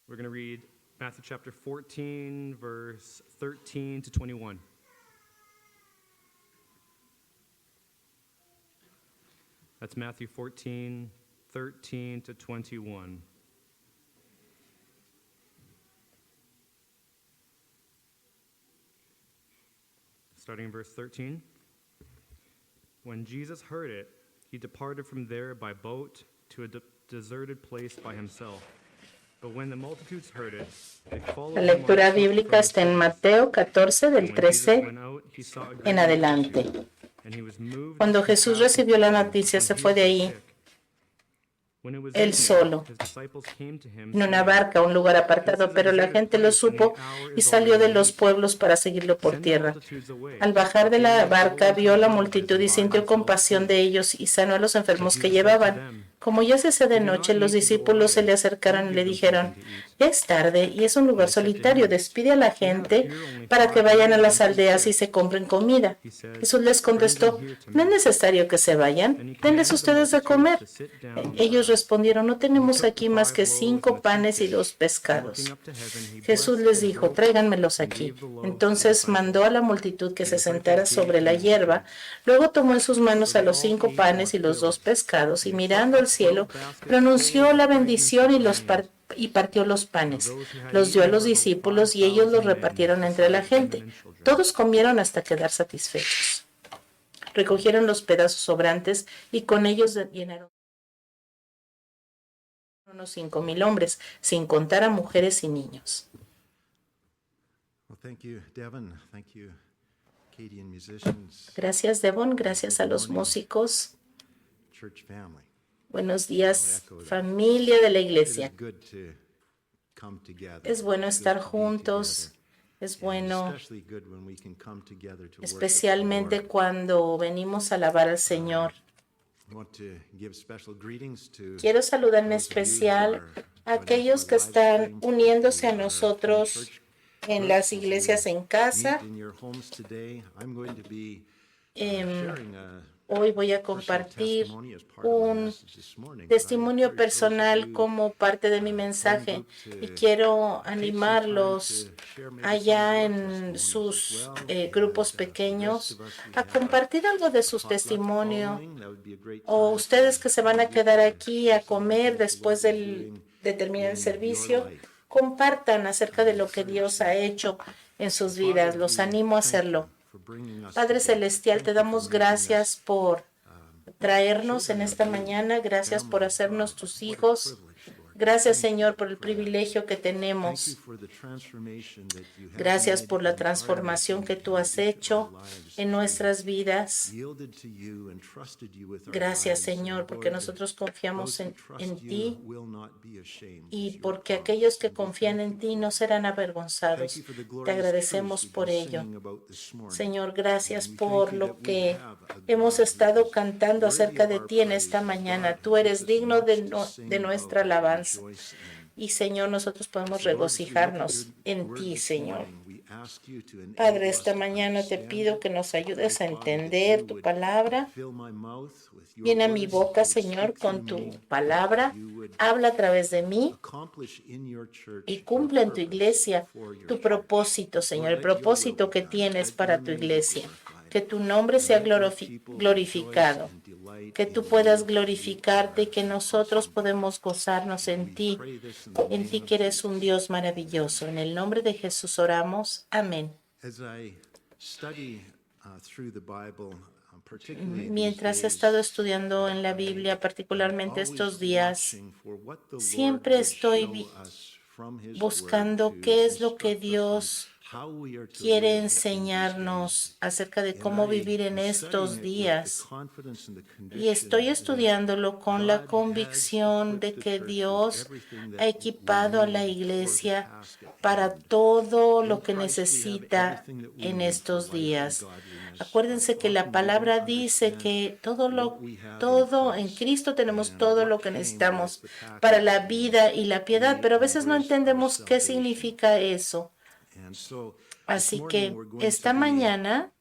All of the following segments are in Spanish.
We're going to read Matthew chapter 14, verse 13 to 21. That's Matthew 14, 13 to 21. Starting in verse 13. When Jesus heard it, he departed from there by boat to a deserted place by himself. But when the multitudes heard it, they followed La him on lectura foot bíblica from está en the cities. Mateo 14, del And when Jesus 13 went out, he saw a great en adelante. multitude, and he was moved Cuando with Jesús compassion recibió for la them, noticia, and se healed fue de their ahí, sick. When it was él evening, solo, his disciples came to him, en una saying, barca a un lugar apartado, pero la gente lo supo y salió de los pueblos para seguirlo por "Send the tierra. multitudes away, Al bajar de that they la may go barca, into vio a the la villages multitud y and buy sintió themselves compasión food." de ellos y sanó a los enfermos But que Jesus said to llevaban. them, Como ya se hacía de "Do noche, not los need to go discípulos se away. le Go acercaron y le give them dijeron, something to eat." ya es tarde y es un And lugar they said to solitario, him, despide a la "We have gente here only para que 5 vayan a loaves las and 2 aldeas y fish." se compren comida. He said, Jesús les "Bring them contestó, here to no es me." necesario que se And vayan, he denles commanded the ustedes de multitudes comer. to sit down. Ellos respondieron, no And he tenemos took the aquí más 5 que loaves and 5 the 2 panes y 2 fish, and pescados. looking up to heaven, he Jesús blessed les and dijo, broke tráiganmelos and aquí. gave the loaves to the Entonces mandó a disciples. la multitud que The se disciples sentara gave sobre to la him to hierba. eat. Luego tomó en sus So manos a they los all 5 ate and panes were y los 2 filled. pescados, y And they brought mirando al back cielo, 12 baskets full pronunció of the la fragments bendición of y, the rain. y partió los Now panes. those who had Los dio a eaten los were about discípulos y ellos los 5,000 men, repartieron entre la besides women gente. and children. Todos comieron hasta quedar satisfechos. Recogieron los pedazos sobrantes y con ellos llenaron unos 5,000 hombres, sin contar a mujeres y niños. Well, thank you, Devin. Thank you, Katie and musicians, Gracias, Devon. Gracias a los Good morning. músicos. church family. Buenos días, familia de la It is iglesia. good to come together. Es bueno It's estar good to be juntos. together. Es And bueno, especially good when we can come together to worship the especialmente Lord. cuando venimos a alabar al Señor. I want to give special greetings to Quiero saludar en those of you who especial are a joining aquellos us que by live están stream, uniéndose a to our nosotros home church en groups. las As you iglesias en meet casa. in your homes today, I'm going to be Em, sharing a Hoy voy a personal compartir testimony as part of my un message this morning, but I testimonio encourage those of personal you como parte de mi home mensaje group y to quiero take some time animarlos to share maybe some of allá your en testimonies sus as well. grupos And, for the pequeños rest of us, we a have compartir algo de a su potluck testimonio, following. That would be a great o time ustedes for que se van a you quedar to aquí share a some of the comer things the después Lord is doing de terminar el in your servicio, life. compartan acerca de lo que Encourage Dios them. ha hecho en sus Father, vidas. Los we animo a thank hacerlo. you for bringing us Padre together. Celestial, Thank te you for damos making gracias us, por traernos en children of esta you, mañana. Gracias family por of hacernos God. tus What a hijos. privilege, Lord. Gracias, Thank you Señor, por el for that. privilegio que Thank you tenemos. for the transformation that you have Gracias made por la in our transformación lives que and tú in has each of our hecho lives en as nuestras we vidas. yielded to you and trusted you with our Gracias, lives. Señor, And porque Lord, nosotros confiamos those who en trust you ti will not be ashamed, y is your porque promise. aquellos que And we confían thank en you ti for no that. serán Thank avergonzados. you for the Te glorious agradecemos truths we've por been ello. singing about this morning. Señor, gracias And we por thank you lo that we que have a hemos God who estado is cantando worthy acerca of de our ti en praise, esta a mañana. God Tú who gives eres us digno much to de sing about nuestra and to alabanza. rejoice in. Y Señor, nosotros podemos So, Lord, as we look at your regocijarnos en word ti, this Señor. morning, we ask you to enable Padre, us esta to mañana te understand pido it. que nos Pray, ayudes a Father, that entender you tu would palabra. fill my mouth with your Llena mi words, boca, you would Señor, speak con through tu me, palabra. you would Habla a través de mí accomplish in your church y your cumple en tu purpose iglesia for your tu church. propósito, Señor, Lord, el let your will propósito be que done. tienes Let para your tu name be iglesia. glorified. Que tu nombre And sea let your people glorificado. rejoice and delight Que tú in puedas you, for you glorificarte y are que an nosotros awesome God. podemos gozarnos And en we ti. pray this in the En name ti of que eres un Jesus. Dios maravilloso. En el nombre de Jesús oramos. Amén. As I study through the Bible, particularly these Mientras he days, estado estudiando en la Biblia, particularmente estos días, siempre estoy buscando qué es lo que Dios quiere enseñarnos acerca de cómo vivir en estos días. Y estoy estudiándolo con la convicción de que Dios ha equipado a la iglesia para todo lo que necesita en estos días. Acuérdense que la palabra dice que todo en Cristo tenemos todo lo que necesitamos para la vida y la piedad, pero a veces no entendemos qué significa eso. Así que esta mañana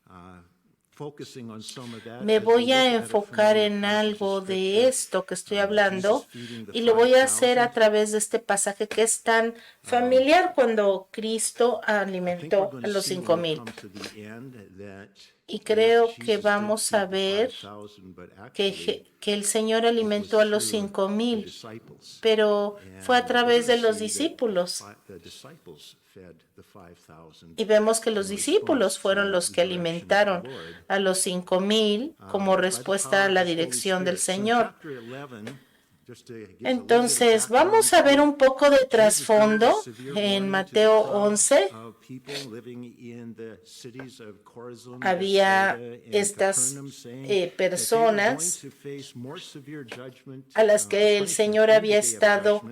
Me voy a enfocar en algo de esto que estoy hablando y lo voy a hacer a través de este pasaje que es tan familiar cuando Cristo alimentó a los 5,000. Y creo que vamos a ver que el Señor alimentó a los 5,000, pero fue a través de los discípulos. Y vemos que los discípulos fueron los que alimentaron a los 5,000 como respuesta a la dirección del Señor. Entonces, vamos a ver un poco de trasfondo en Mateo 11. Había estas personas a las que el Señor había estado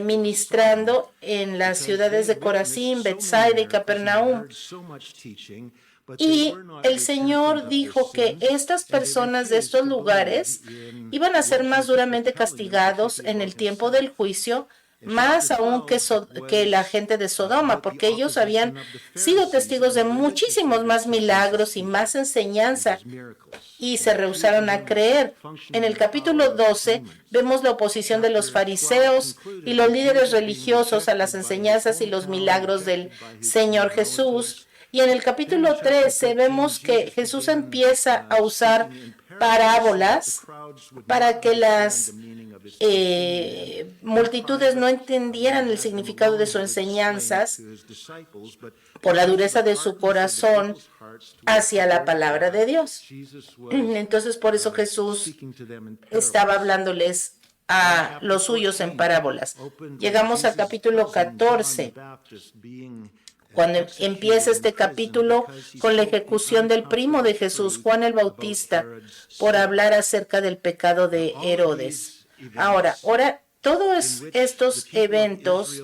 ministrando en las ciudades de Corazín, Betsaida y Capernaum. Y el Señor dijo que estas personas de estos lugares iban a ser más duramente castigados en el tiempo del juicio, más aún que la gente de Sodoma, porque ellos habían sido testigos de muchísimos más milagros y más enseñanza y se rehusaron a creer. En el capítulo 12 vemos la oposición de los fariseos y los líderes religiosos a las enseñanzas y los milagros del Señor Jesús. Y en el capítulo 13 vemos que Jesús empieza a usar parábolas para que las multitudes no entendieran el significado de sus enseñanzas por la dureza de su corazón hacia la palabra de Dios. Entonces, por eso Jesús estaba hablándoles a los suyos en parábolas. Llegamos al capítulo 14. Cuando empieza este capítulo con la ejecución del primo de Jesús, Juan el Bautista, por hablar acerca del pecado de Herodes. Ahora, todos estos eventos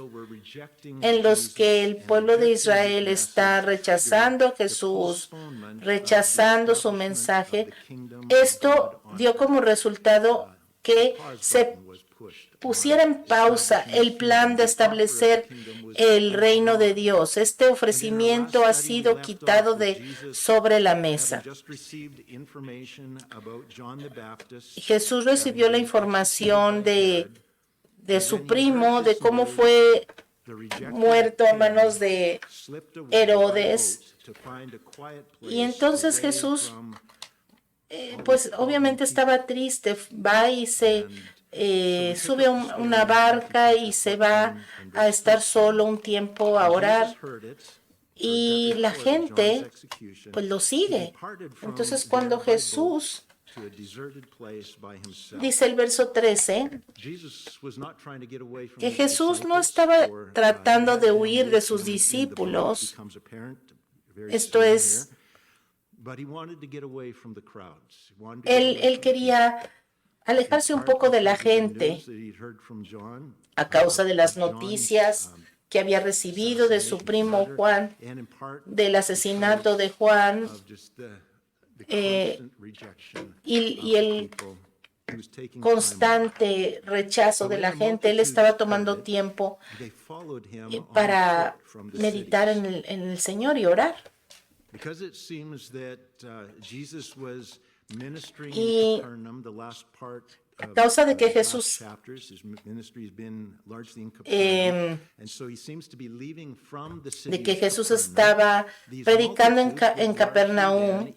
en los que el pueblo de Israel está rechazando a Jesús, rechazando su mensaje, esto dio como resultado que se pusiera en pausa el plan de establecer el reino de Dios. Este ofrecimiento ha sido quitado de sobre la mesa. Jesús recibió la información de su primo, de cómo fue muerto a manos de Herodes. Y entonces Jesús, pues obviamente estaba triste, va y se sube a una barca y se va a estar solo un tiempo a orar y la gente pues lo sigue. Entonces cuando Jesús, dice el verso 13, que Jesús no estaba tratando de huir de sus discípulos, esto es, él quería alejarse un poco de la gente a causa de las noticias que había recibido de su primo Juan, del asesinato de Juan, y el constante rechazo de la gente. Él estaba tomando tiempo para meditar en el Señor y orar. Y a causa de que Jesús estaba predicando en Capernaum,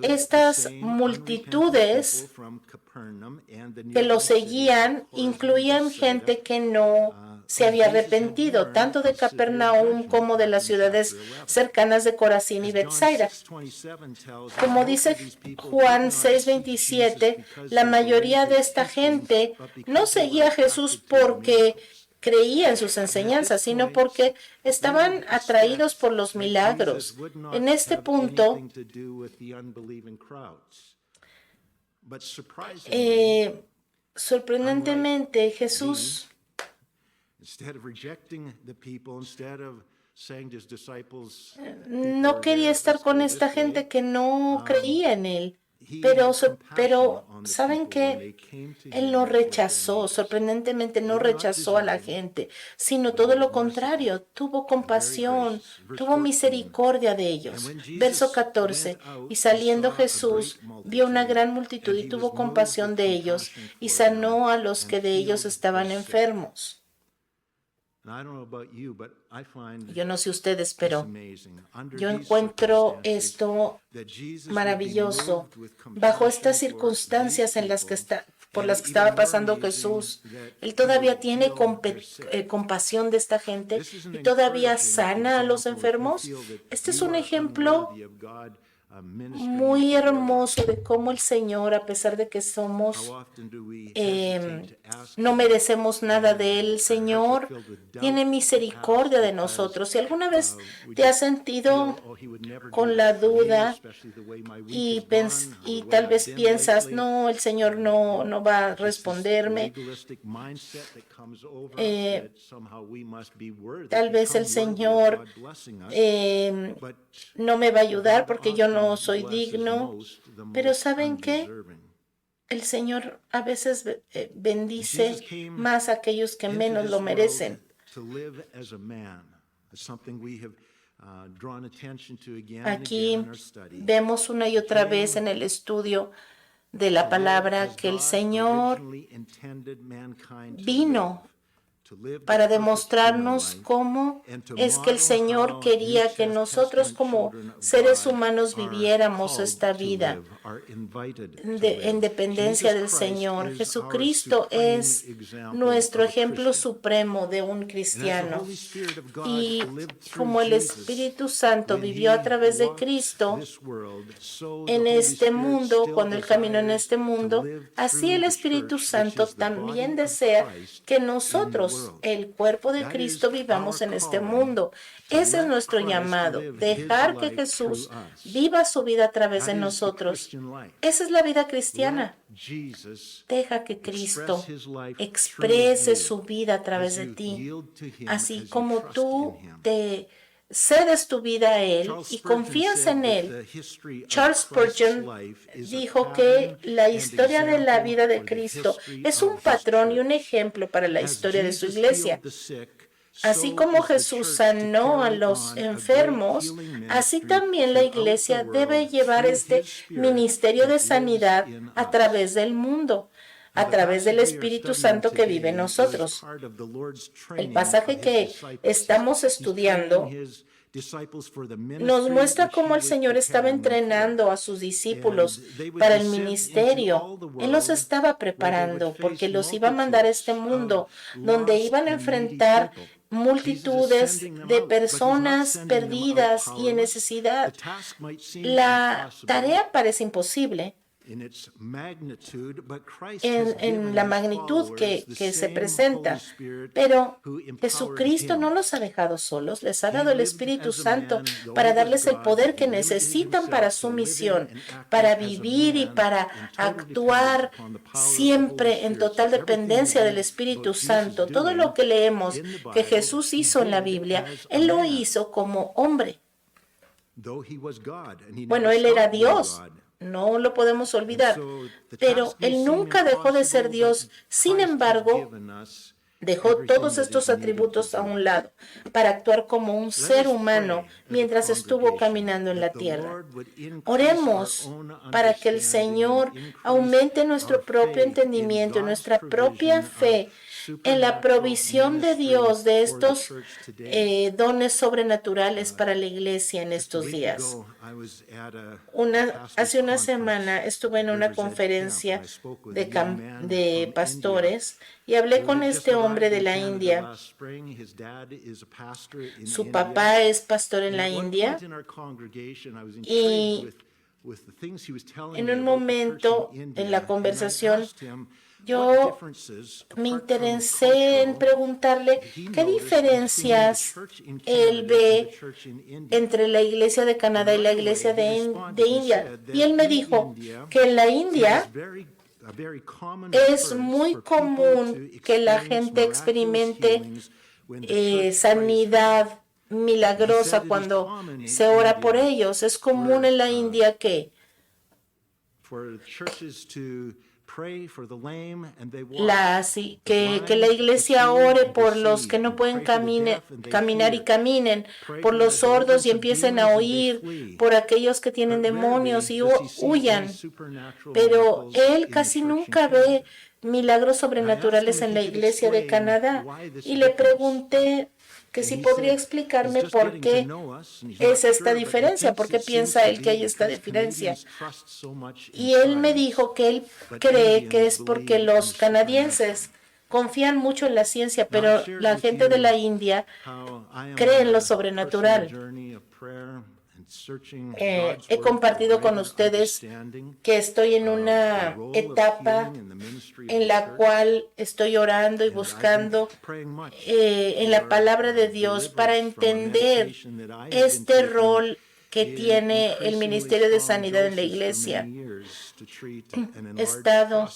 estas multitudes que lo seguían incluían gente que no se había arrepentido, tanto de Capernaum como de las ciudades cercanas de Corazín y Betsaida. Como dice Juan 6:27, la mayoría de esta gente no seguía a Jesús porque creía en sus enseñanzas, sino porque estaban atraídos por los milagros. En este punto, sorprendentemente, Jesús no quería estar con esta gente que no creía en él. Pero ¿saben qué? Él no rechazó, sorprendentemente no rechazó a la gente, sino todo lo contrario, tuvo compasión, tuvo misericordia de ellos. Verso 14, y saliendo Jesús vio una gran multitud y tuvo compasión de ellos y sanó a los que de ellos estaban enfermos. Yo no sé ustedes, pero yo encuentro esto maravilloso. Bajo estas circunstancias por las que estaba pasando Jesús, Él todavía tiene compasión de esta gente y todavía sana a los enfermos. Este es un ejemplo muy hermoso de cómo el Señor, a pesar de que no merecemos nada de Él, el Señor tiene misericordia de nosotros. Si alguna vez te has sentido con la duda y tal vez piensas, no, el Señor no va a responderme, tal vez el Señor no me va a ayudar porque yo no soy digno, pero ¿saben qué? El Señor a veces bendice más a aquellos que menos lo merecen. Aquí vemos una y otra vez en el estudio de la palabra que el Señor vino para demostrarnos cómo es que el Señor quería que nosotros como seres humanos viviéramos esta vida en dependencia del Señor. Jesucristo es nuestro ejemplo supremo de un cristiano. Y como el Espíritu Santo vivió a través de Cristo en este mundo, cuando Él caminó en este mundo, así el Espíritu Santo también desea que nosotros, el cuerpo de Cristo, vivamos en este mundo. Ese es nuestro llamado, dejar que Jesús viva su vida a través de nosotros. Esa es la vida cristiana. Deja que Cristo exprese su vida a través de ti, así como tú te cedes tu vida a Él y confías en Él. Charles Spurgeon dijo que la historia de la vida de Cristo es un patrón y un ejemplo para la historia de su iglesia. Así como Jesús sanó a los enfermos, así también la iglesia debe llevar este ministerio de sanidad a través del mundo, a través del Espíritu Santo que vive en nosotros. El pasaje que estamos estudiando nos muestra cómo el Señor estaba entrenando a sus discípulos para el ministerio. Él los estaba preparando porque los iba a mandar a este mundo donde iban a enfrentar multitudes de personas perdidas y en necesidad. La tarea parece imposible en la magnitud que se presenta, pero Jesucristo no los ha dejado solos, les ha dado el Espíritu Santo para darles el poder que necesitan para su misión, para vivir y para actuar siempre en total dependencia del Espíritu Santo. Todo lo que leemos que Jesús hizo en la Biblia, Él lo hizo como hombre. Bueno, Él era Dios. No lo podemos olvidar, pero Él nunca dejó de ser Dios. Sin embargo, dejó todos estos atributos a un lado para actuar como un ser humano mientras estuvo caminando en la tierra. Oremos para que el Señor aumente nuestro propio entendimiento, nuestra propia fe en la provisión de Dios de estos dones sobrenaturales para la iglesia en estos días. Hace una semana estuve en una conferencia de pastores y hablé con este hombre de la India. Su papá es pastor en la India y en un momento en la conversación yo me interesé en preguntarle qué diferencias él ve entre la iglesia de Canadá y la iglesia de India. Y él me dijo que en la India es muy común que la gente experimente sanidad milagrosa cuando se ora por ellos. Es común en la India que que la iglesia ore por los que no pueden caminar y caminen, por los sordos y empiecen a oír, por aquellos que tienen demonios y huyan. Pero él casi nunca ve milagros sobrenaturales en la iglesia de Canadá. Y le pregunté que si podría explicarme por qué es esta diferencia, por qué piensa él que hay esta diferencia. Y él me dijo que él cree que es porque los canadienses confían mucho en la ciencia, pero la gente de la India cree en lo sobrenatural. He compartido con ustedes que estoy en una etapa en la cual estoy orando y buscando en la palabra de Dios para entender este rol que tiene el Ministerio de Sanidad en la iglesia. He estado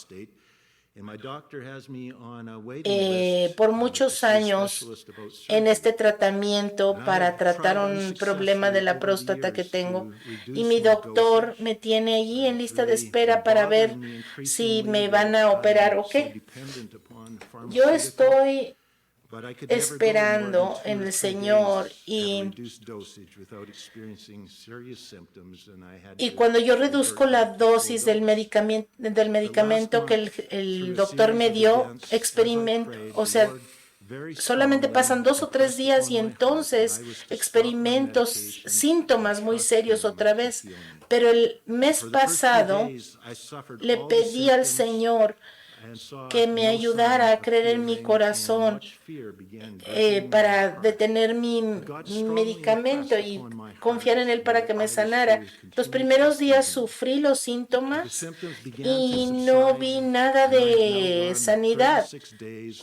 por muchos años en este tratamiento para tratar un problema de la próstata que tengo, y mi doctor me tiene allí en lista de espera para ver si me van a operar o qué. Yo estoy esperando en el Señor y cuando yo reduzco la dosis del medicamento que el doctor me dio, solamente pasan 2 o 3 días y entonces experimento síntomas muy serios otra vez. Pero el mes pasado le pedí al Señor que me ayudara a creer en mi corazón para detener mi medicamento y confiar en Él para que me sanara. Los primeros días sufrí los síntomas y no vi nada de sanidad.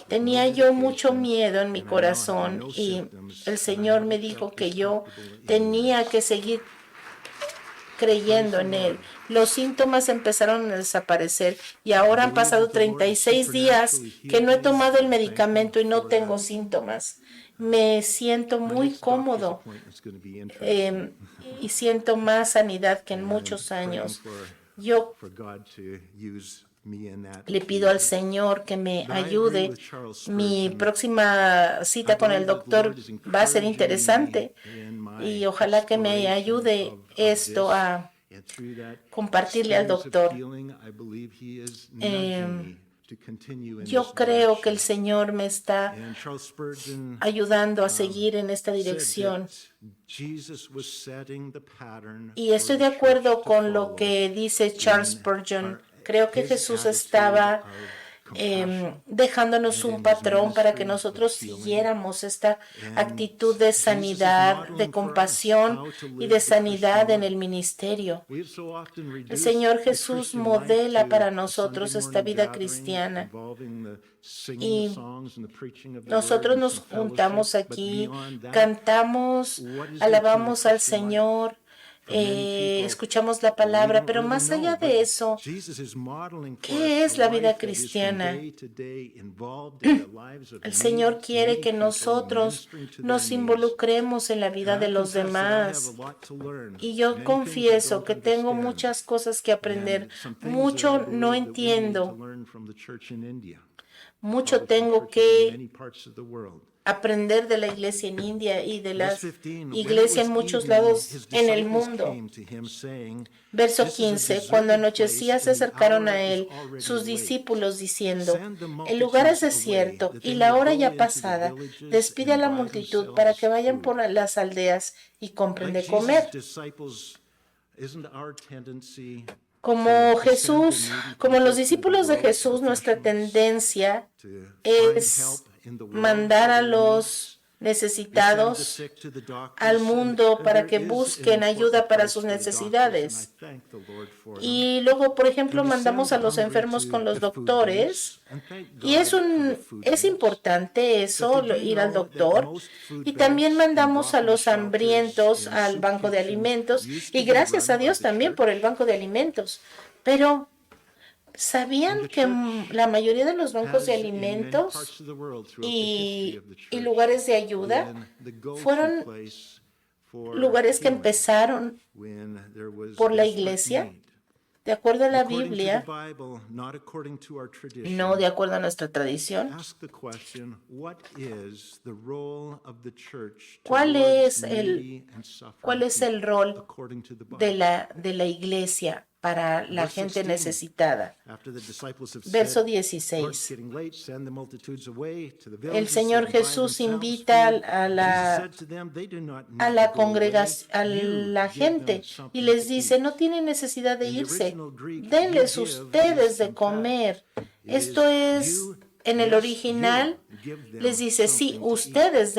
Tenía yo mucho miedo en mi corazón y el Señor me dijo que yo tenía que seguir creyendo en Él. Los síntomas empezaron a desaparecer y ahora han pasado 36 días que no he tomado el medicamento y no tengo síntomas. Me siento muy cómodo y siento más sanidad que en muchos años. Yo le pido al Señor que me ayude. Mi próxima cita con el doctor va a ser interesante y ojalá que me ayude esto a compartirle al doctor. Yo creo que el Señor me está ayudando a seguir en esta dirección. Y estoy de acuerdo con lo que dice Charles Spurgeon. Creo que Jesús estaba dejándonos un patrón para que nosotros siguiéramos esta actitud de sanidad, de compasión y de sanidad en el ministerio. El Señor Jesús modela para nosotros esta vida cristiana y nosotros nos juntamos aquí, cantamos, alabamos al Señor, escuchamos la palabra, pero más allá de eso, ¿qué es la vida cristiana? El Señor quiere que nosotros nos involucremos en la vida de los demás. Y yo confieso que tengo muchas cosas que aprender. Mucho no entiendo. Mucho tengo que aprender de la iglesia en India y de la iglesia en muchos lados en el mundo. Verso 15. Cuando anochecía se acercaron a él sus discípulos diciendo: el lugar es desierto y la hora ya pasada. Despide a la multitud para que vayan por las aldeas y compren de comer. Como los discípulos de Jesús, nuestra tendencia es mandar a los necesitados al mundo para que busquen ayuda para sus necesidades. Y luego, por ejemplo, mandamos a los enfermos con los doctores. Y es importante eso, ir al doctor. Y también mandamos a los hambrientos al banco de alimentos. Y gracias a Dios también por el banco de alimentos. Pero ¿sabían que la mayoría de los bancos de alimentos y lugares de ayuda fueron lugares que empezaron por la iglesia? de acuerdo a la According to the Biblia, Bible, not according to our tradition. no de acuerdo a nuestra tradición. Ask the question, what is the role of the church ¿Cuál towards es needy and suffering ¿Cuál es el people, rol according to the de Bible? la iglesia para la Verse gente 16, necesitada? after the disciples have Verso said, "Lord, it's 16. getting late, send the multitudes away to the El villages Señor and buy Jesús themselves invita food." a Jesus la said to them, "They do not need a la to go away. congregación, a You la give them gente y something les to dice, eat." no tienen necesidad de In the irse, original Greek, denles you give ustedes is de in comer. fact, it Esto is es, you, en el yes, original, you give them les dice, sí, something to eat. ustedes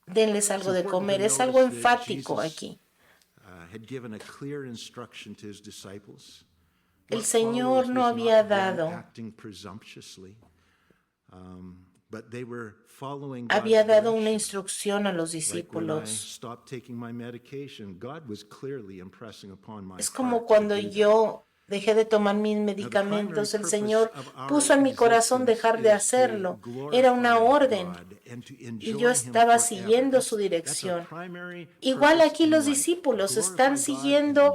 denles algo de important to comer. Es algo notice that enfático Jesus, aquí. Had given a clear instruction to his disciples. El What Señor follows no was había not them dado, acting presumptuously, but they were following había God's dado una direction. instrucción a los Like when I discípulos. stopped taking my medication, God was clearly impressing upon my Es como heart to cuando do that. yo dejé de tomar mis medicamentos, el Señor puso en mi corazón dejar de hacerlo. Era una orden y yo estaba siguiendo su dirección. Igual aquí los discípulos están siguiendo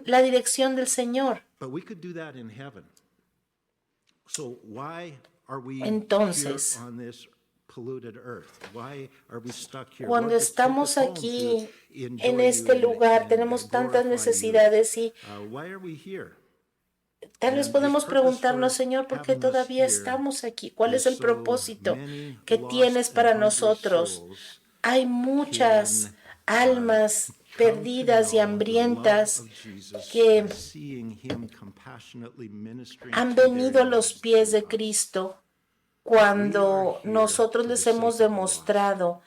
la dirección del Señor. But we could do that in heaven. So why are we Entonces, here on this polluted earth? Why are we stuck here? Cuando Lord, just take estamos us home aquí to enjoy en you este and- lugar, and tenemos tantas glorify you. necesidades y Why are we here? tal vez And podemos his purpose preguntarnos, for Señor, ¿por qué having us todavía here estamos aquí? ¿Cuál is es el so propósito many que lost tienes and para hungry nosotros? souls Hay muchas almas come to perdidas y know the hambrientas love of Jesus que by seeing him compassionately ministering han to their venido a los needs pies through de us. Cristo cuando nosotros les hemos demostrado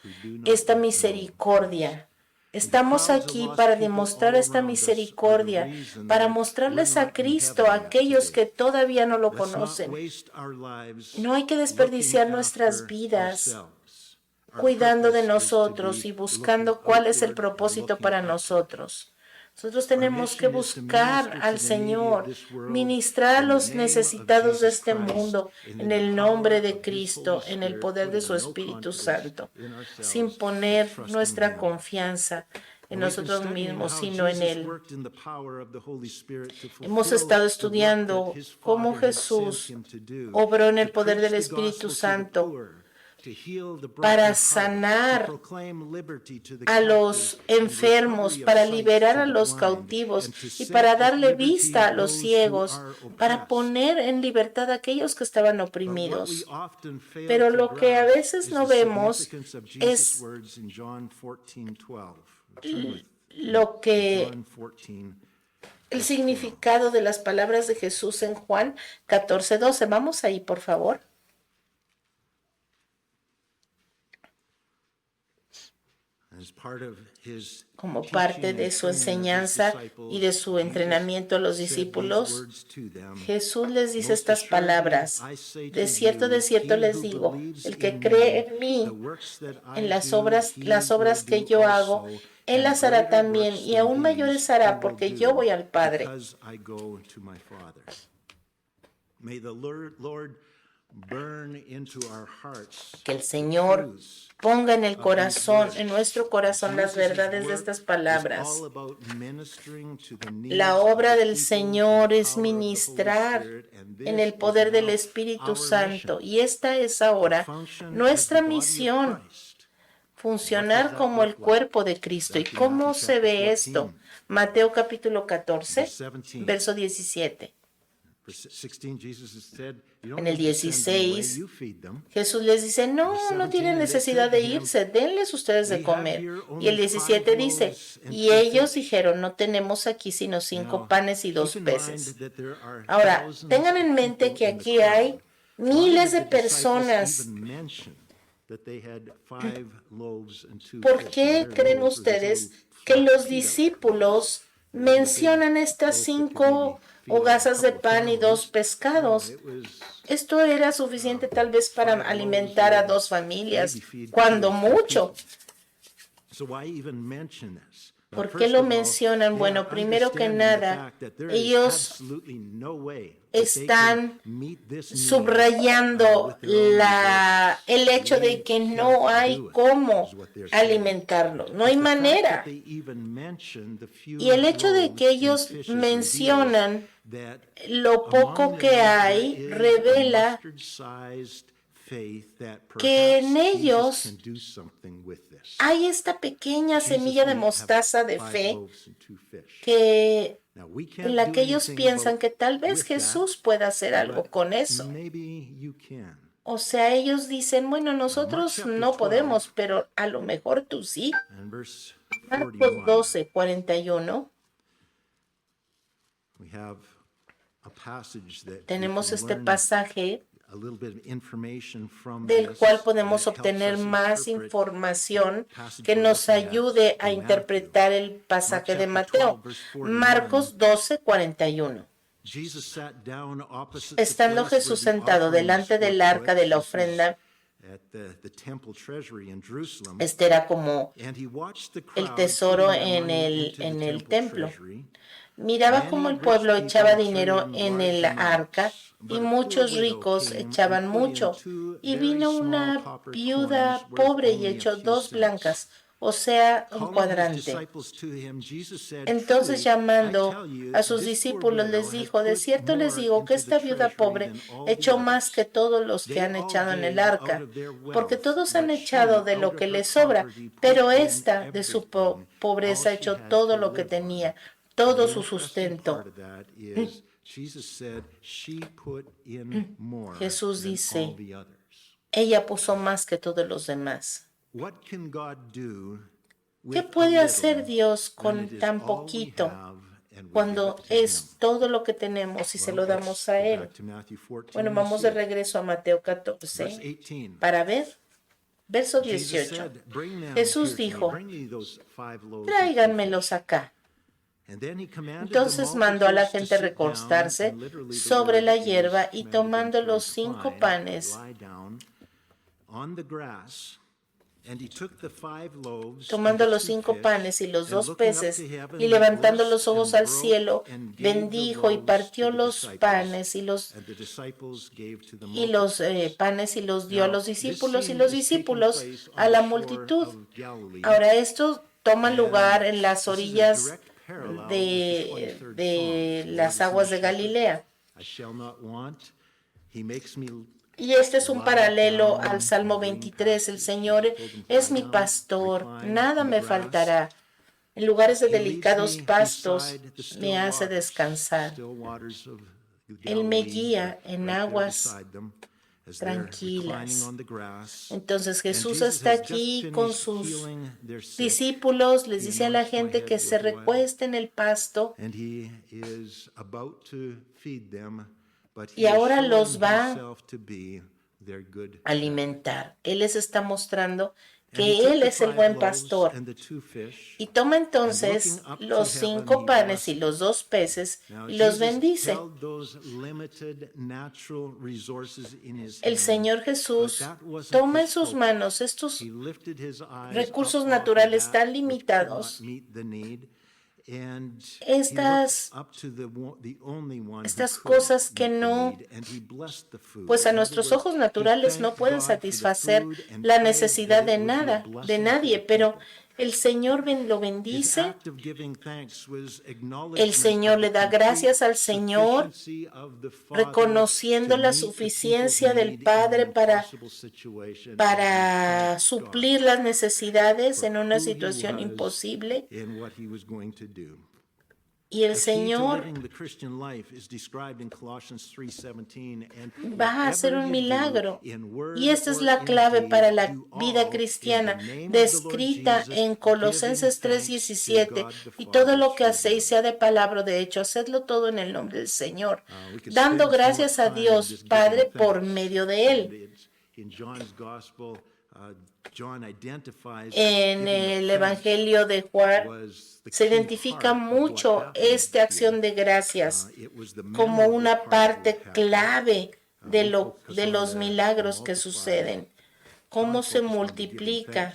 esta misericordia. Estamos aquí para demostrar esta misericordia, para mostrarles a Cristo a aquellos que todavía no lo conocen. No hay que desperdiciar nuestras vidas cuidando de nosotros y buscando cuál es el propósito para nosotros. Nosotros tenemos que buscar al Señor, ministrar a los necesitados de este mundo en el nombre de Cristo, en el poder de su Espíritu Santo, sin poner nuestra confianza en nosotros mismos, sino en Él. Hemos estado estudiando cómo Jesús obró en el poder del Espíritu Santo para sanar a los enfermos, para liberar a los cautivos y para darle vista a los ciegos, para poner en libertad a aquellos que estaban oprimidos. Pero lo que a veces no vemos es lo que el significado de las palabras de Jesús en Juan 14:12. Vamos ahí, por favor. Como parte de su enseñanza y de su entrenamiento a los discípulos, Jesús les dice estas palabras: de cierto les digo, el que cree en mí, en las obras que yo hago, Él las hará también, y aún mayores hará, porque yo voy al Padre. Que el Señor ponga en el corazón, en nuestro corazón, las verdades de estas palabras. La obra del Señor es ministrar en el poder del Espíritu Santo, y esta es ahora nuestra misión, funcionar como el cuerpo de Cristo. ¿Y cómo se ve esto? Mateo capítulo 14, verso 17. En el 16, Jesús les dice, no tienen necesidad de irse, denles ustedes de comer. Y el 17 dice, y ellos dijeron, no tenemos aquí sino 5 panes y 2 peces. Ahora, tengan en mente que aquí hay miles de personas. ¿Por qué creen ustedes que los discípulos mencionan estas 5 hogazas de pan y 2 pescados? Esto era suficiente tal vez para alimentar a 2 familias, cuando mucho. ¿Por qué lo mencionan? Bueno, primero que nada, ellos están subrayando el hecho de que no hay cómo alimentarlo, no hay manera. Y el hecho de que ellos mencionan lo poco que hay revela que en ellos hay esta pequeña semilla de mostaza de fe en la que ellos piensan que tal vez Jesús pueda hacer algo con eso. O sea, ellos dicen, bueno, nosotros no podemos, pero a lo mejor tú sí. Marcos 12:41. Tenemos este pasaje del cual podemos obtener más información que nos ayude a interpretar el pasaje de Mateo. Marcos 12:41. Estando Jesús sentado delante del arca de la ofrenda, este era como el tesoro en el templo. Miraba cómo el pueblo echaba dinero en el arca y muchos ricos echaban mucho. Y vino una viuda pobre y echó 2 blancas, o sea, un cuadrante. Entonces, llamando a sus discípulos, les dijo, de cierto les digo que esta viuda pobre echó más que todos los que han echado en el arca, porque todos han echado de lo que les sobra, pero esta de su pobreza echó todo lo que tenía, todo su sustento. Jesús dice, ella puso más que todos los demás. ¿Qué puede hacer Dios con tan poquito cuando es todo lo que tenemos y se lo damos a Él? Bueno, vamos de regreso a Mateo 14 para ver. Verso 18. Jesús dijo, tráiganmelos acá. Entonces mandó a la gente recostarse sobre la hierba y tomando los 5 panes, y los 2 peces, y levantando los ojos al cielo, bendijo y partió los panes y los dio a los discípulos y los discípulos a la multitud. Ahora esto toma lugar en las orillas de las aguas de Galilea. Y este es un paralelo al Salmo 23. El Señor es mi pastor, nada me faltará. En lugares de delicados pastos me hace descansar. Él me guía en aguas tranquilas. Entonces Jesús está aquí con sus discípulos, les dice a la gente que se recueste en el pasto y ahora los va a alimentar. Él les está mostrando que Él es el buen pastor. Y toma entonces los 5 panes y los 2 peces y los bendice. El Señor Jesús toma en sus manos estos recursos naturales tan limitados, estas cosas que no, pues a nuestros ojos naturales no pueden satisfacer la necesidad de nada, de nadie, pero el Señor lo bendice, el Señor le da gracias al Señor, reconociendo la suficiencia del Padre para suplir las necesidades en una situación imposible. Y el Señor va a hacer un milagro. Y esta es la clave para la vida cristiana, descrita en Colosenses 3:17. Y todo lo que hacéis, sea de palabra o de hecho, hacedlo todo en el nombre del Señor, dando gracias a Dios Padre por medio de Él. En el Evangelio de Juan se identifica mucho esta acción de gracias como una parte clave de los milagros que suceden. cómo se multiplica.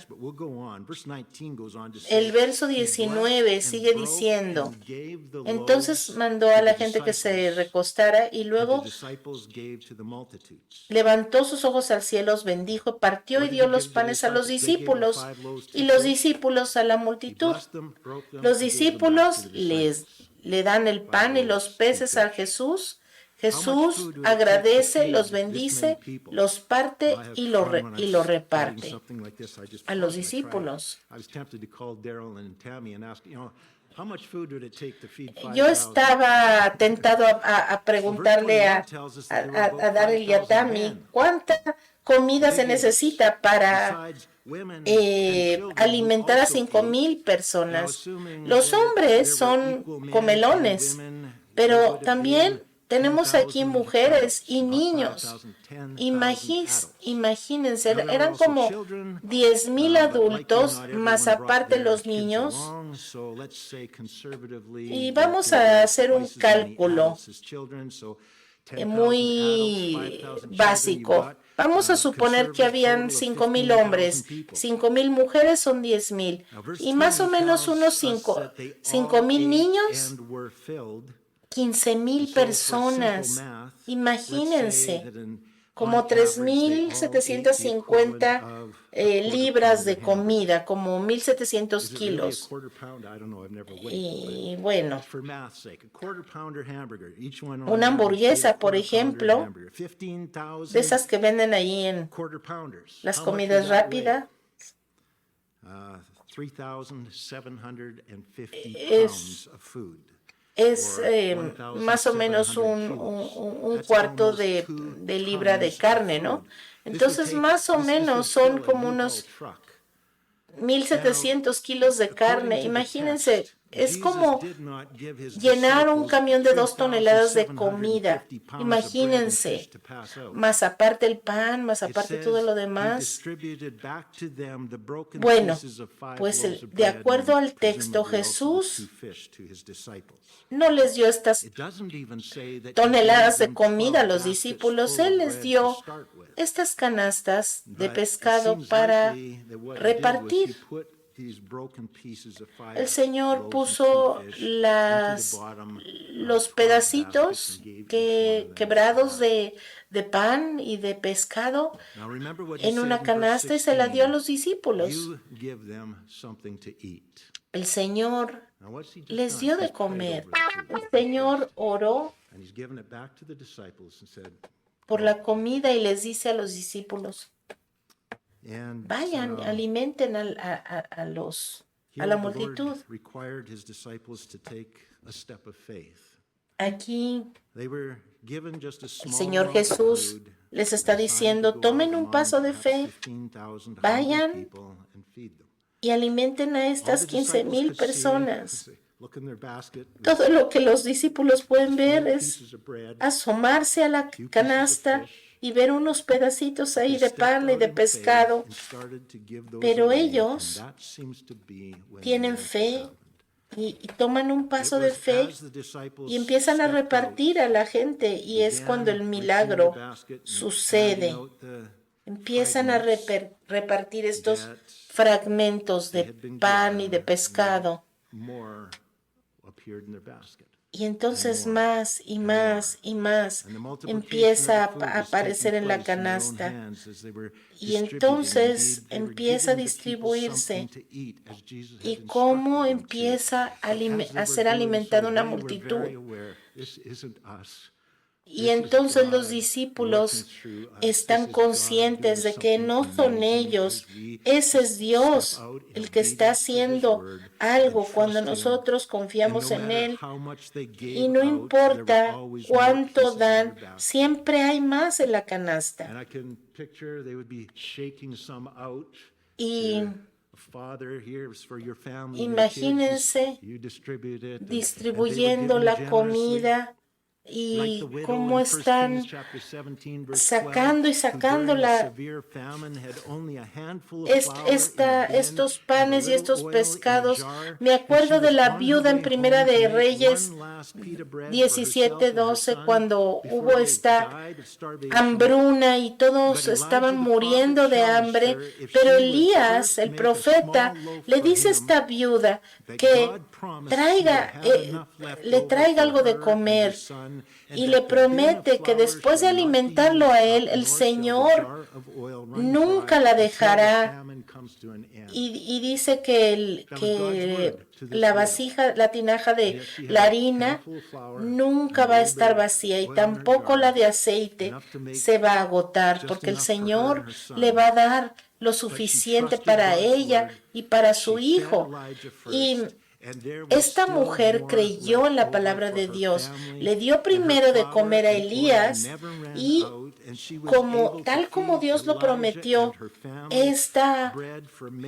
El verso 19 sigue diciendo, entonces mandó a la gente que se recostara y luego levantó sus ojos al cielo, los bendijo, partió y dio los panes a los discípulos y los discípulos a la multitud. Los discípulos le dan el pan y los peces a Jesús. Jesús agradece, los bendice, los parte y lo reparte a los discípulos. Yo estaba tentado a preguntarle a Daryl y a Tammy cuánta comida se necesita para alimentar a 5,000 personas. Los hombres son comelones, pero también tenemos aquí mujeres y niños. Imagínense, eran como 10,000 adultos, más aparte los niños. Y vamos a hacer un cálculo muy básico. Vamos a suponer que habían 5,000 hombres, 5,000 mujeres son 10,000 y más o menos unos 5,000 niños, 15,000 personas. Imagínense, como 3,750 libras de comida, como 1,700 kilos. Y bueno, una hamburguesa, por ejemplo, de esas que venden ahí en las comidas rápidas, es más o menos un cuarto de libra de carne, ¿no? Entonces, más o menos son como unos 1,700 kilos de carne. Imagínense, es como llenar un camión de 2 toneladas de comida. Imagínense, más aparte el pan, más aparte todo lo demás. Bueno, pues de acuerdo al texto, Jesús no les dio estas toneladas de comida a los discípulos. Él les dio estas canastas de pescado para repartir. El Señor puso los pedacitos quebrados de pan y de pescado en una canasta y se la dio a los discípulos. El Señor les dio de comer. El Señor oró por la comida y les dice a los discípulos, vayan, alimenten a la multitud. Aquí el Señor Jesús les está diciendo, tomen un paso de fe, vayan y alimenten a estas 15,000 personas. Todo lo que los discípulos pueden ver es asomarse a la canasta y ver unos pedacitos ahí de pan y de pescado, pero ellos tienen fe y toman un paso de fe y empiezan a repartir a la gente y es cuando el milagro sucede. Empiezan a repartir estos fragmentos de pan y de pescado. Y entonces más y más y más empieza a aparecer en la canasta. Y entonces empieza a distribuirse. Y cómo empieza a ser alimentada una multitud. Y entonces los discípulos están conscientes de que no son ellos, ese es Dios el que está haciendo algo cuando nosotros confiamos en Él. Y no importa cuánto dan, siempre hay más en la canasta. Y imagínense distribuyendo la comida y cómo están sacando y sacando estos panes y estos pescados. Me acuerdo de la viuda en Primera de Reyes 17:12, cuando hubo esta hambruna y todos estaban muriendo de hambre, pero Elías, el profeta, le dice a esta viuda que le traiga algo de comer y le promete que después de alimentarlo a él, el Señor nunca la dejará. Y dice que la vasija, la tinaja de la harina nunca va a estar vacía y tampoco la de aceite se va a agotar, porque el Señor le va a dar lo suficiente para ella y para su hijo. Y esta mujer creyó en la palabra de Dios, le dio primero de comer a Elías y tal como Dios lo prometió, esta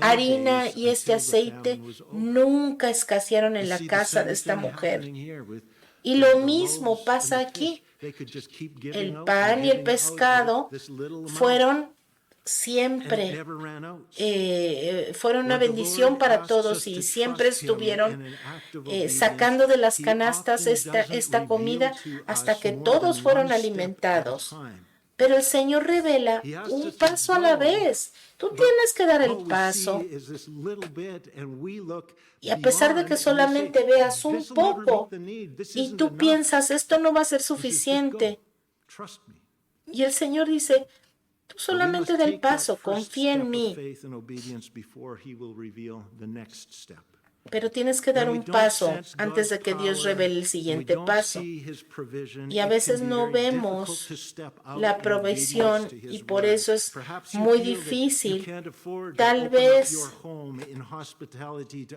harina y este aceite nunca escasearon en la casa de esta mujer. Y lo mismo pasa aquí. El pan y el pescado fueron siempre fueron una bendición para todos y siempre estuvieron sacando de las canastas esta comida hasta que todos fueron alimentados. Pero el Señor revela un paso a la vez. Tú tienes que dar el paso. Y a pesar de que solamente veas un poco y tú piensas, esto no va a ser suficiente. Y el Señor dice, tú solamente da el paso, confía en mí. Pero tienes que dar un paso antes de que Dios revele el siguiente paso. Y a veces no vemos la provisión y por eso es muy difícil. Tal vez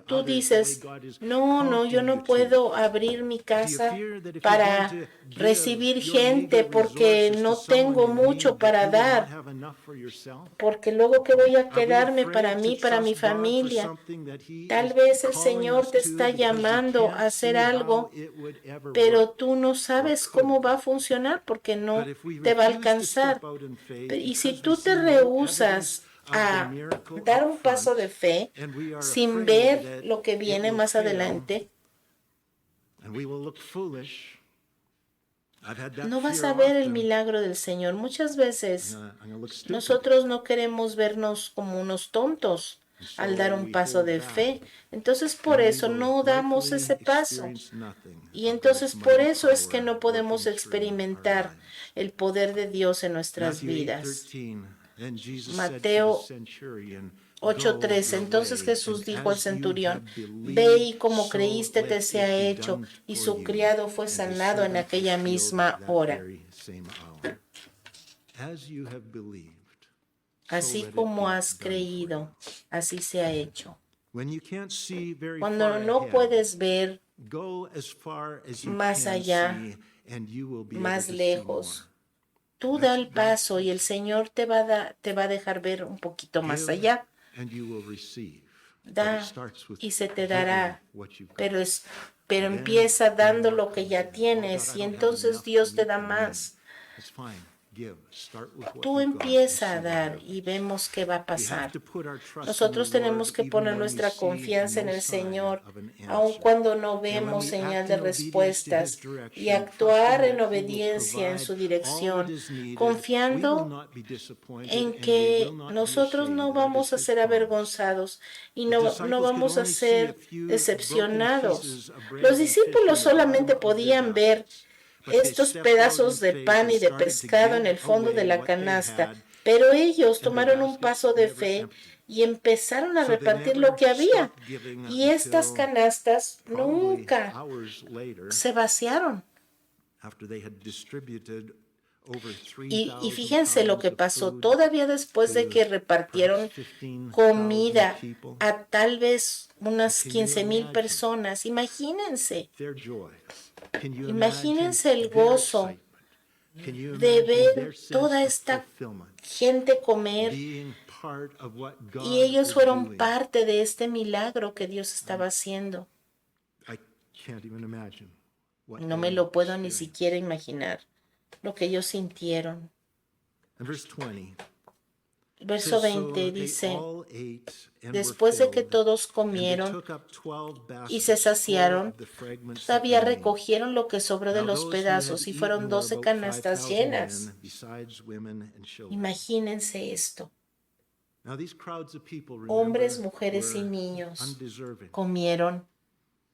tú dices, no, yo no puedo abrir mi casa para recibir gente porque no tengo mucho para dar. Porque luego que voy a quedarme para mí, para mi familia. Tal vez el Señor te está llamando a hacer algo, pero tú no sabes cómo va a funcionar porque no te va a alcanzar. Y si tú te rehusas a dar un paso de fe sin ver lo que viene más adelante, no vas a ver el milagro del Señor. Muchas veces nosotros no queremos vernos como unos tontos al dar un paso de fe. Entonces por eso no damos ese paso. Y entonces por eso es que no podemos experimentar el poder de Dios en nuestras vidas. Mateo 8:13. Entonces Jesús dijo al centurión, ve y como creíste te sea hecho, y su criado fue sanado en aquella misma hora. Así como has creído, así se ha hecho. Cuando no puedes ver más allá, más lejos, tú da el paso y el Señor te va a dejar ver un poquito más allá. Da y se te dará, pero empieza dando lo que ya tienes y entonces Dios te da más. Tú empieza a dar y vemos qué va a pasar. Nosotros tenemos que poner nuestra confianza en el Señor, aun cuando no vemos señal de respuestas, y actuar en obediencia en su dirección, confiando en que nosotros no vamos a ser avergonzados y no vamos a ser decepcionados. Los discípulos solamente podían ver estos pedazos de pan y de pescado en el fondo de la canasta, pero ellos tomaron un paso de fe y empezaron a repartir lo que había. Y estas canastas nunca se vaciaron. Y fíjense lo que pasó todavía después de que repartieron comida a tal vez unas 15,000 personas. Imagínense el gozo de ver toda esta gente comer y ellos fueron parte de este milagro que Dios estaba haciendo. what No me they lo puedo ni experienced. siquiera imaginar lo que ellos sintieron. And verse 20 Verso says, "So 20 they dice, all ate and were después de que filled, todos and they comieron took up 12 y se baskets full saciaron, of the fragments that todavía remained. recogieron lo que sobró de Now los those who had pedazos y eaten fueron were 12 about canastas 5,000 llenas. men, besides women and children." Imagínense esto. Now these crowds of people, Hombres, remember, mujeres y were niños undeserving. comieron.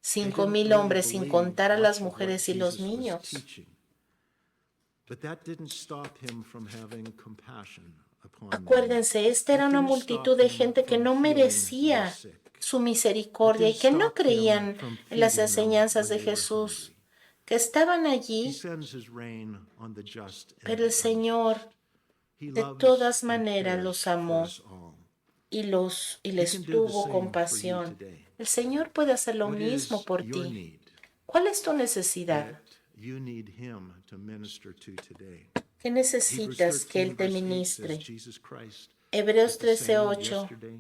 They 5,000 didn't really hombres, sin believe contar a las much of what mujeres y los Jesus was niños. teaching. But that didn't stop him from having compassion upon them. Acuérdense, esta era una multitud de gente que no merecía su misericordia y que no creían en las enseñanzas de Jesús, que estaban He allí, sends his rain on the just and pero el the Señor unjust. He de loves todas and maneras cares los for amó us all. y He les can do the tuvo same for you compasión. today. El Señor puede hacer lo What mismo is por your ti. need ¿Cuál es tu necesidad? that you need him to minister to today? ¿Qué Hebrews necesitas que 13, Él te verse 8 ministre? says, Jesus Christ Hebreos is the same 13:8 yesterday,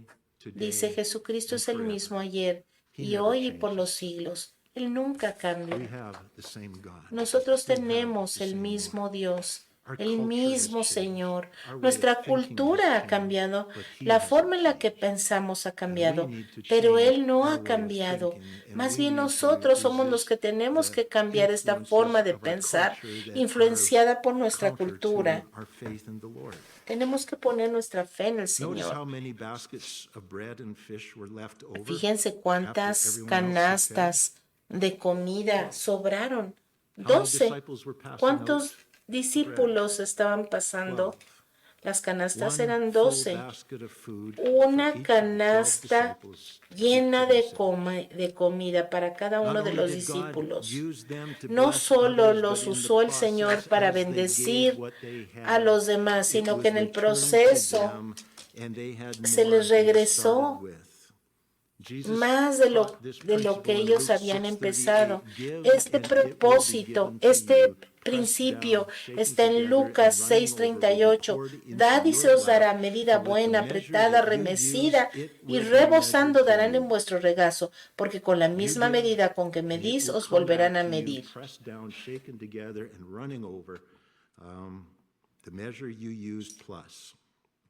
dice, today, Jesucristo and es el forever. mismo ayer He y never hoy y por changes. los siglos. Él nunca We cambia. have the same God. Nosotros We have tenemos the el same mismo Lord. Dios, Our el culture mismo has changed. Señor. Our way Nuestra of thinking has cultura ha changed, cambiado, but he la hasn't forma en la que changed. pensamos ha And we cambiado, need to pero change Él no our ha way of cambiado. thinking, and Más we bien need to nosotros somos los resist que tenemos the que cambiar esta influences forma de of our pensar, culture that influenciada por are nuestra counter cultura. to our faith in the Lord. Tenemos que poner nuestra fe en el Notice how Señor. many baskets of bread and fish were left over Fíjense after cuántas everyone else had fed. canastas de comida sobraron. How many 12. disciples were passing ¿Cuántos out? discípulos estaban pasando? 12. Las canastas One eran full 12. basket of food Una for each of the 12 canasta disciples to llena fit de, themselves. de comida para cada Not uno de only los did God discípulos. use them to No bless solo others, los but in the usó el Señor process, para as they gave bendecir what they a had, los demás, it sino was que en el returned to proceso them, and they had se more les than they regresó started with. Jesus más taught this de lo que principle in ellos Luke habían 6:38, empezado. "Give, Este and it will be propósito, given to este you, pressed principio down, shaken está en together, Lucas and running over, will be 6:38. poured into Dad y se your os dará lap, medida for with the buena, measure apretada, that you remecida use, it y will be rebosando measured to darán en you. vuestro regazo, porque con la You misma give, medida con que and it medís will os come volverán back a to you, medir. pressed down, shaken together, and running over. The measure you used plus.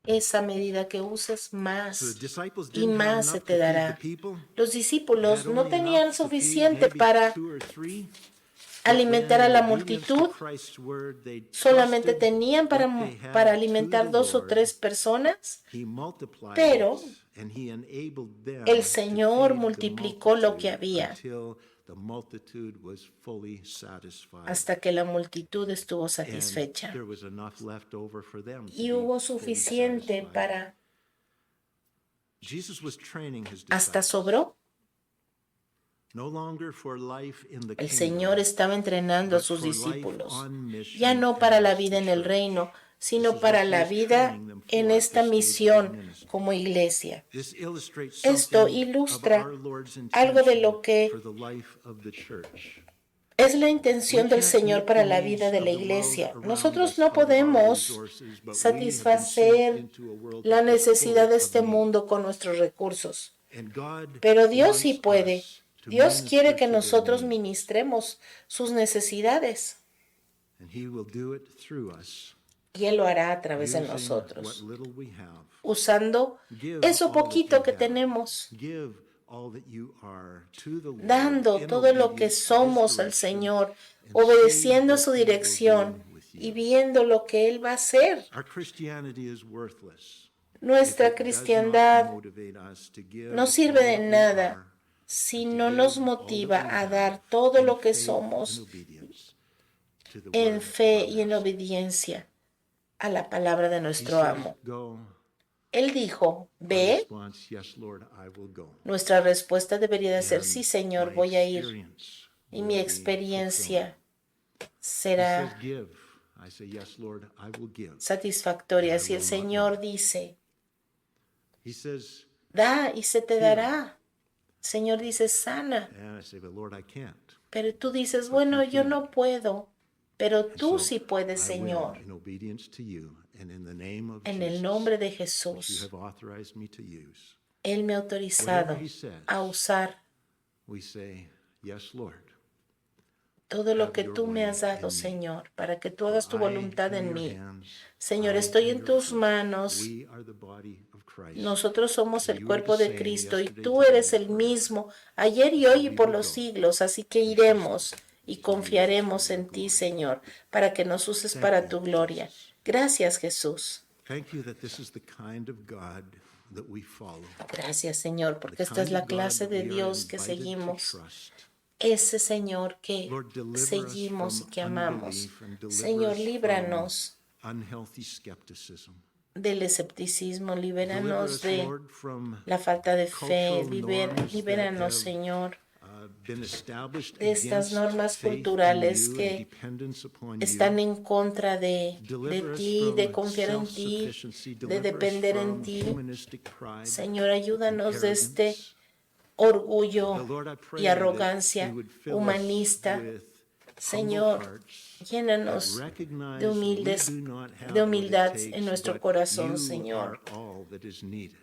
Esa medida que uses So the más disciples y didn't have más se enough te to feed the dará. people. Los They discípulos had no only tenían enough to feed suficiente maybe para 2 or 3. alimentar a la multitud, solamente tenían para alimentar 2 o 3 personas, pero el Señor multiplicó lo que había hasta que la multitud estuvo satisfecha. Y hubo suficiente para... Hasta sobró. El Señor estaba entrenando a sus discípulos, ya no para la vida en el reino, sino para la vida en esta misión como iglesia. Esto ilustra algo de lo que es la intención del Señor para la vida de la iglesia. Nosotros no podemos satisfacer la necesidad de este mundo con nuestros recursos, pero Dios sí puede. Dios quiere que nosotros ministremos sus necesidades. Y Él lo hará a través de nosotros, usando eso poquito que tenemos, dando todo lo que somos al Señor, obedeciendo su dirección y viendo lo que Él va a hacer. Nuestra cristiandad no sirve de nada si no nos motiva a dar todo lo que somos en fe y en obediencia a la palabra de nuestro amo. Él dijo, ve. Nuestra respuesta debería de ser, sí, Señor, voy a ir. Y mi experiencia será satisfactoria. Si el Señor dice, da y se te dará. El Señor dice, sana. Pero tú dices, bueno, yo no puedo. Pero tú sí puedes, Señor. En el nombre de Jesús, Él me ha autorizado a usar todo lo have que your tú me way has dado, in me. Señor, para que tú For hagas tu I voluntad am en your mí. hands, Señor, I estoy am en your tus feet. manos. We are the body of Christ. Nosotros somos el You are the cuerpo de same Cristo y yesterday, tú today, eres and el forever. mismo ayer y So hoy y we por will los go siglos. Así que and trust iremos you y to use us confiaremos for your en ti, glory. Señor, para que nos uses Thank para you, tu gloria. Jesus. Gracias, Jesús. Thank you that this is the kind of God that we follow. Gracias, Señor, The porque esta es kind of la God clase that de we are Dios que invited to seguimos. trust. Ese Señor que Lord, deliver us seguimos y from que amamos. unbelief and deliver Señor, us from líbranos unhealthy skepticism. del escepticismo, Deliver libéranos us, de Lord, from la falta de fe, cultural norms libéranos, that Señor, have been established de estas against normas faith in culturales you and que dependence upon están you. en contra de Deliver us ti, de from confiar en ti, self-sufficiency. de Deliver us depender en from ti. humanistic pride Señor, and ayúdanos de este arrogance. orgullo Lord, I y pray that arrogancia you would fill us humanista. with humble Señor, hearts that llénanos recognize de we humildes, do not have de what it humildad takes, en nuestro but corazón, you Señor. are all that is needed.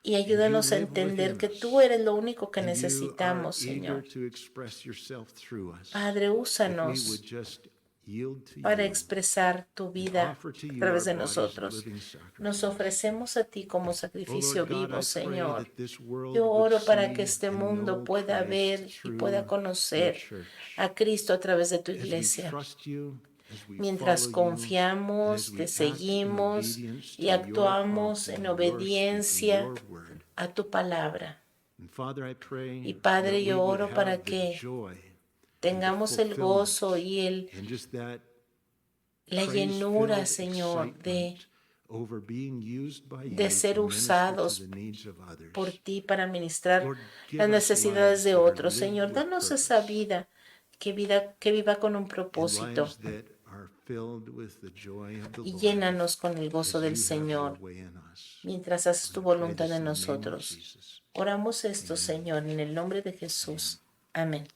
Y And you ayúdanos a live entender within que us, tú eres lo único que and you are necesitamos, eager Señor. to express yourself through us. Padre, If we úsanos would just yield to para you expresar tu and vida offer to a you través our de bodies nosotros. living Nos sacrifice. ofrecemos a ti como Oh sacrificio Lord God, vivo, I pray Señor. that this world Yo would oro para see que este and mundo know pueda ver Christ y pueda through your conocer church. a Cristo a través de tu As we iglesia. trust you, as we Mientras follow you, and as confiamos, we te act in seguimos obedience y to your actuamos prompting, en your speaking, obediencia your word. a tu palabra. And Father, I pray Y Padre, that we yo would oro para have the que joy and the tengamos el gozo fulfillment y and just that la llenura, praise-filled Señor, excitement over being used by you de ser to minister to usados the needs of others. por ti para ministrar Lord, give las us necesidades lives de that are otros. lived Señor, with danos esa purpose, que viva con un and propósito lives that are filled with the joy of the y Lord llénanos con el as gozo del you have your Señor way in us. mientras haces tu I pray voluntad this en in the name of nosotros. Jesus. Oramos esto, Amen. Señor, en el nombre de Jesús. Amén.